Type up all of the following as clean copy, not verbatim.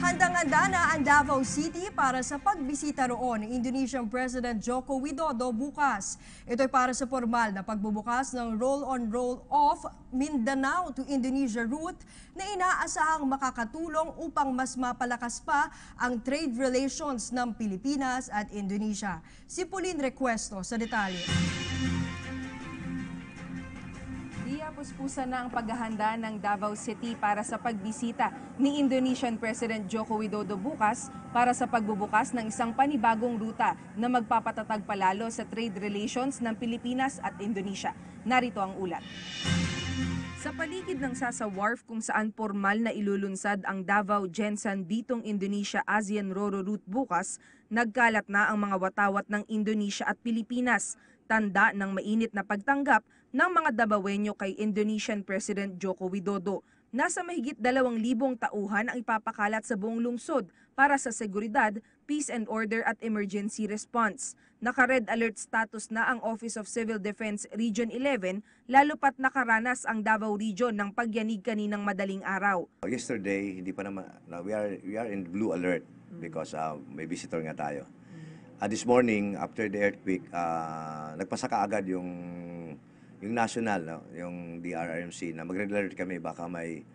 Handang-handa na ang Davao City para sa pagbisita roon ni Indonesian President Joko Widodo bukas. Ito'y para sa formal na pagbubukas ng roll-on roll-off Mindanao to Indonesia route na inaasahang makakatulong upang mas mapalakas pa ang trade relations ng Pilipinas at Indonesia. Si Pauline Recuesto sa detalye. Puspusan na ang paghahanda ng Davao City para sa pagbisita ni Indonesian President Joko Widodo bukas para sa pagbubukas ng isang panibagong ruta na magpapatatag palalo sa trade relations ng Pilipinas at Indonesia. Narito ang ulat. Sa paligid ng Sasa Wharf kung saan formal na ilulunsad ang Davao Gensan Bitong Indonesia ASEAN Roro route bukas, nagkalat na ang mga watawat ng Indonesia at Pilipinas. Tanda ng mainit na pagtanggap ng mga Davaoenyo kay Indonesian President Joko Widodo. Nasa mahigit 2,000 tauhan ang ipapakalat sa buong lungsod para sa seguridad, peace and order at emergency response. Naka-red alert status na ang Office of Civil Defense Region 11, lalo pat nakaranas ang Davao Region ng pagyanig kaninang madaling araw. Yesterday, hindi pa naman, we are in blue alert because may visitor nga tayo. This morning, after the earthquake, nagpasa kaagad yung national, no? Yung DRRMC na mag-red alert kami baka may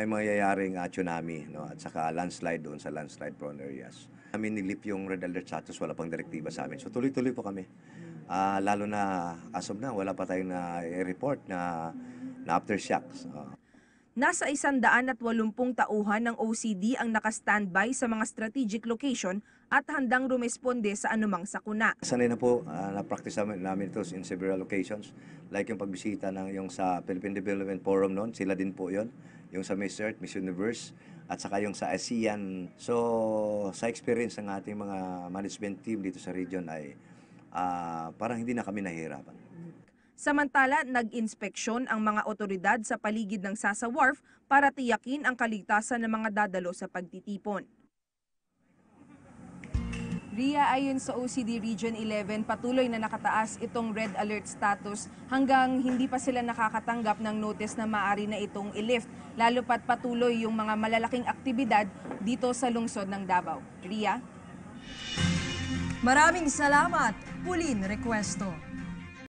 mangyayaring tsunami, no? At saka landslide doon sa landslide prone areas. Namin nilip yung red alert status, wala pang direktiba sa amin. So tuloy-tuloy po kami. Lalo na as of now, wala pa tayong na-report na aftershocks. Nasa 180 tauhan ng OCD ang naka-standby sa mga strategic location at handang rumesponde sa anumang sakuna. Sanay na po, na-practice namin ito in several occasions. Like yung pagbisita yung sa Philippine Development Forum noon, sila din po yon. Yung sa Miss Earth, Miss Universe, at saka yung sa ASEAN. So, sa experience ng ating mga management team dito sa region ay parang hindi na kami nahihirapan. Samantala, nag-inspeksyon ang mga otoridad sa paligid ng Sasa Wharf para tiyakin ang kaligtasan ng mga dadalo sa pagtitipon. Ria, ayon sa OCD Region 11, patuloy na nakataas itong red alert status hanggang hindi pa sila nakakatanggap ng notice na maaari na itong i-lift. Lalo pat patuloy yung mga malalaking aktibidad dito sa lungsod ng Davao. Ria? Maraming salamat, Pauline Recuesto.